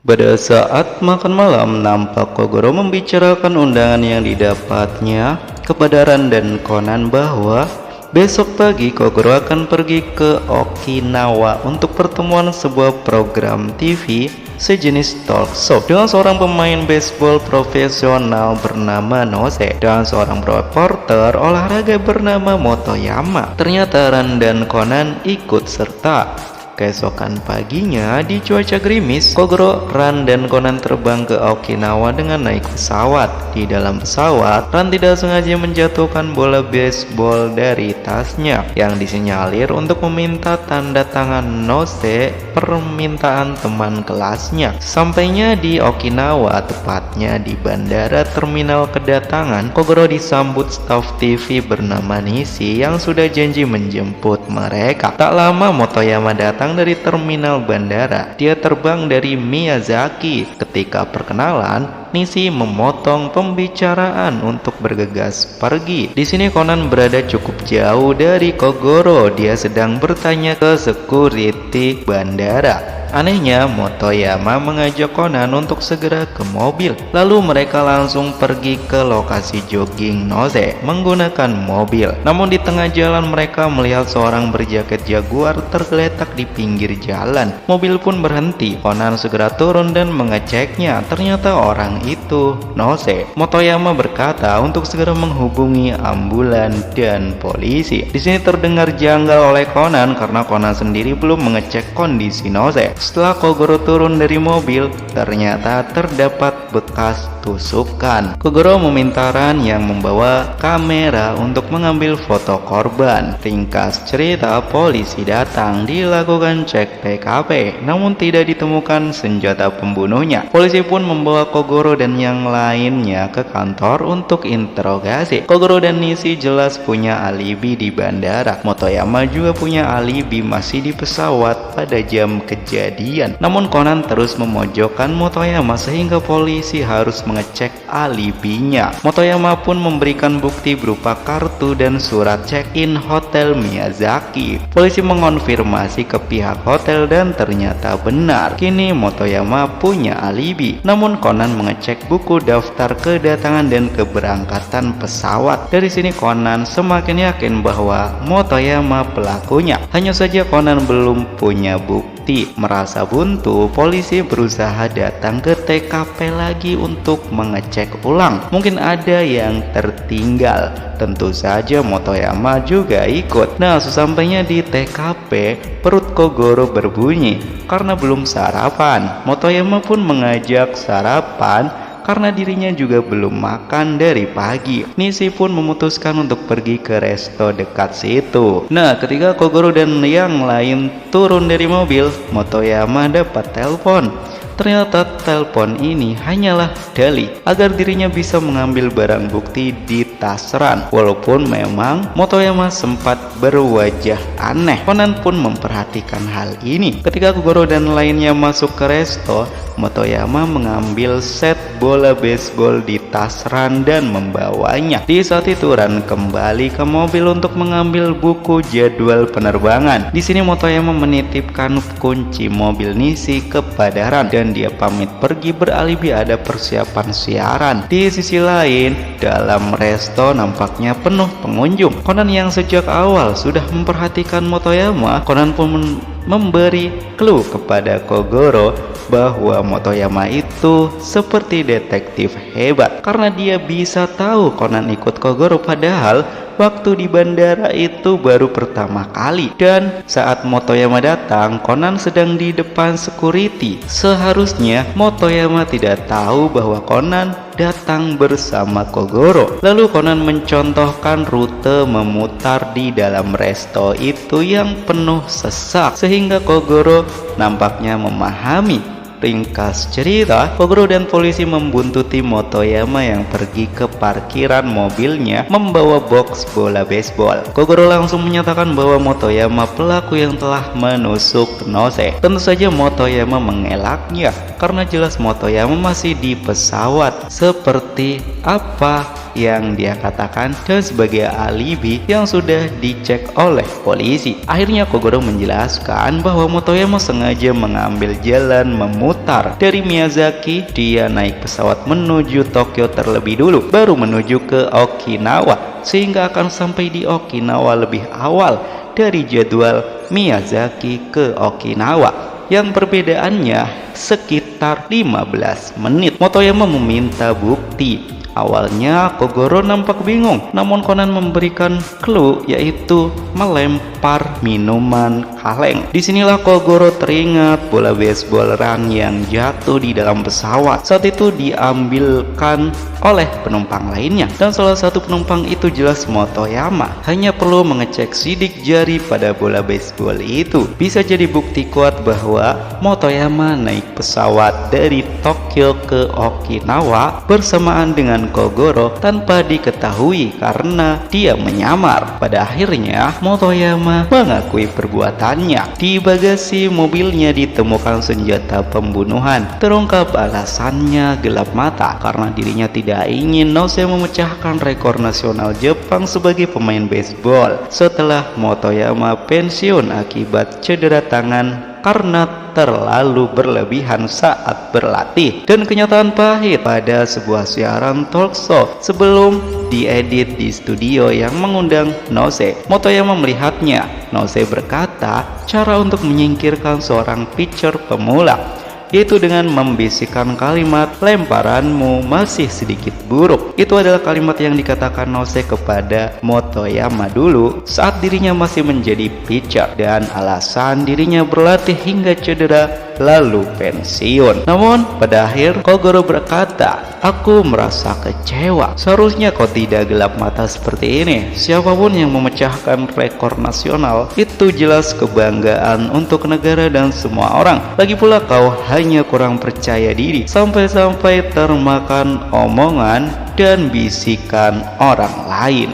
Pada saat makan malam, nampak Kogoro membicarakan undangan yang didapatnya kepada Ran dan Conan bahwa besok pagi Kogoro akan pergi ke Okinawa untuk pertemuan sebuah program TV sejenis talk show dengan seorang pemain baseball profesional bernama Nose dan seorang reporter olahraga bernama Motoyama. Ternyata Ran dan Conan ikut serta. Keesokan paginya, di cuaca gerimis, Kogoro, Ran, dan Conan terbang ke Okinawa dengan naik pesawat. Di dalam pesawat, Ran tidak sengaja menjatuhkan bola baseball dari tasnya yang disinyalir untuk meminta tanda tangan Nose permintaan teman kelasnya. Sampainya di Okinawa, tepatnya di bandara terminal kedatangan, Kogoro disambut staf TV bernama Nishi yang sudah janji menjemput mereka. Tak lama Motoyama datang dari terminal bandara. Dia terbang dari Miyazaki. Ketika perkenalan, Nishi memotong pembicaraan untuk bergegas pergi. Di sini Conan berada cukup jauh dari Kogoro. Dia sedang bertanya ke security bandara. Anehnya, Motoyama mengajak Conan untuk segera ke mobil. Lalu mereka langsung pergi ke lokasi jogging Nose menggunakan mobil. Namun di tengah jalan mereka melihat seorang berjaket jaguar tergeletak di pinggir jalan. Mobil pun berhenti. Conan segera turun dan mengeceknya. Ternyata orang itu Nose. Motoyama berkata untuk segera menghubungi ambulan dan polisi. Di sini terdengar janggal oleh Conan karena Conan sendiri belum mengecek kondisi Nose. Setelah Kogoro turun dari mobil, ternyata terdapat bekas tusukan. Kogoro meminta Ran yang membawa kamera untuk mengambil foto korban. Ringkas cerita, polisi datang, dilakukan cek TKP, namun tidak ditemukan senjata pembunuhnya. Polisi pun membawa Kogoro dan yang lainnya ke kantor untuk interogasi. Kogoro dan Nishi jelas punya alibi di bandara. Motoyama juga punya alibi masih di pesawat pada jam kejadian. Namun Conan terus memojokkan Motoyama sehingga polisi harus mengecek alibinya. Motoyama pun memberikan bukti berupa kartu dan surat check-in hotel Miyazaki. Polisi mengonfirmasi ke pihak hotel dan ternyata benar. Kini Motoyama punya alibi. Namun Conan mengecek buku daftar kedatangan dan keberangkatan pesawat. Dari sini Conan semakin yakin bahwa Motoyama pelakunya. Hanya saja Conan belum punya bukti. Merasa buntu, polisi berusaha datang ke TKP lagi untuk mengecek ulang. Mungkin ada yang tertinggal. Tentu saja Motoyama juga ikut. Nah, sesampainya di TKP, perut Kogoro berbunyi karena belum sarapan. Motoyama pun mengajak sarapan karena dirinya juga belum makan dari pagi. Nishi pun memutuskan untuk pergi ke resto dekat situ. Nah, ketika Kogoro dan yang lain turun dari mobil, Motoyama dapat telepon. Ternyata telepon ini hanyalah dali agar dirinya bisa mengambil barang bukti di tas Ran. Walaupun memang Motoyama sempat berwajah aneh, Conan pun memperhatikan hal ini. Ketika Kogoro dan lainnya masuk ke resto, Motoyama mengambil set bola baseball di tas Ran dan membawanya. Di saat itu Ran kembali ke mobil untuk mengambil buku jadwal penerbangan. Di sini Motoyama menitipkan kunci mobil Nishi kepada Ran dan dia pamit pergi beralibi ada persiapan siaran. Di sisi lain, dalam resto nampaknya penuh pengunjung. Conan yang sejak awal sudah memperhatikan Motoyama, Conan pun memberi clue kepada Kogoro bahwa Motoyama itu seperti detektif hebat karena dia bisa tahu Conan ikut Kogoro padahal waktu di bandara itu baru pertama kali. Dan saat Motoyama datang, Conan sedang di depan security. Seharusnya Motoyama tidak tahu bahwa Conan datang bersama Kogoro. Lalu Conan mencontohkan rute memutar di dalam resto itu yang penuh sesak sehingga Kogoro nampaknya memahami. Ringkas cerita, Kogoro dan polisi membuntuti Motoyama yang pergi ke parkiran mobilnya membawa box bola baseball. Kogoro langsung menyatakan bahwa Motoyama pelaku yang telah menusuk Nose. Tentu saja Motoyama mengelaknya karena jelas Motoyama masih di pesawat seperti apa yang dia katakan dan sebagai alibi yang sudah dicek oleh polisi. Akhirnya Kogoro menjelaskan bahwa Motoyama sengaja mengambil jalan memutar dari Miyazaki. Dia naik pesawat menuju Tokyo terlebih dulu, baru menuju ke Okinawa, sehingga akan sampai di Okinawa lebih awal dari jadwal Miyazaki ke Okinawa, yang perbedaannya sekitar 15 menit. Motoyama meminta bukti. Awalnya Kogoro nampak bingung, namun Conan memberikan clue, yaitu melempar minuman kaleng. Disinilah Kogoro teringat bola baseball run yang jatuh di dalam pesawat. Saat itu diambilkan oleh penumpang lainnya, dan salah satu penumpang itu jelas Motoyama. Hanya perlu mengecek sidik jari pada bola baseball itu. Bisa jadi bukti kuat bahwa Motoyama naik pesawat dari Tokyo ke Okinawa bersamaan dengan Kogoro tanpa diketahui karena dia menyamar. Pada akhirnya Motoyama mengakui perbuatannya. Di bagasi mobilnya ditemukan senjata pembunuhan. Terungkap alasannya gelap mata karena dirinya tidak ingin Nose memecahkan rekor nasional Jepang sebagai pemain baseball setelah Motoyama pensiun akibat cedera tangan karena terlalu berlebihan saat berlatih. Dan kenyataan pahit pada sebuah siaran talk show sebelum diedit di studio yang mengundang Nose, Motoyama melihatnya. Nose berkata cara untuk menyingkirkan seorang pitcher pemula, yaitu dengan membisikkan kalimat lemparanmu masih sedikit buruk. Itu adalah kalimat yang dikatakan Nose kepada Motoyama dulu saat dirinya masih menjadi pitcher, dan alasan dirinya berlatih hingga cedera lalu pensiun. Namun pada akhir Kogoro berkata, aku merasa kecewa. Seharusnya kau tidak gelap mata seperti ini. Siapapun yang memecahkan rekor nasional itu jelas kebanggaan untuk negara dan semua orang. Lagi pula kau hanya kurang percaya diri sampai-sampai termakan omongan dan bisikan orang lain.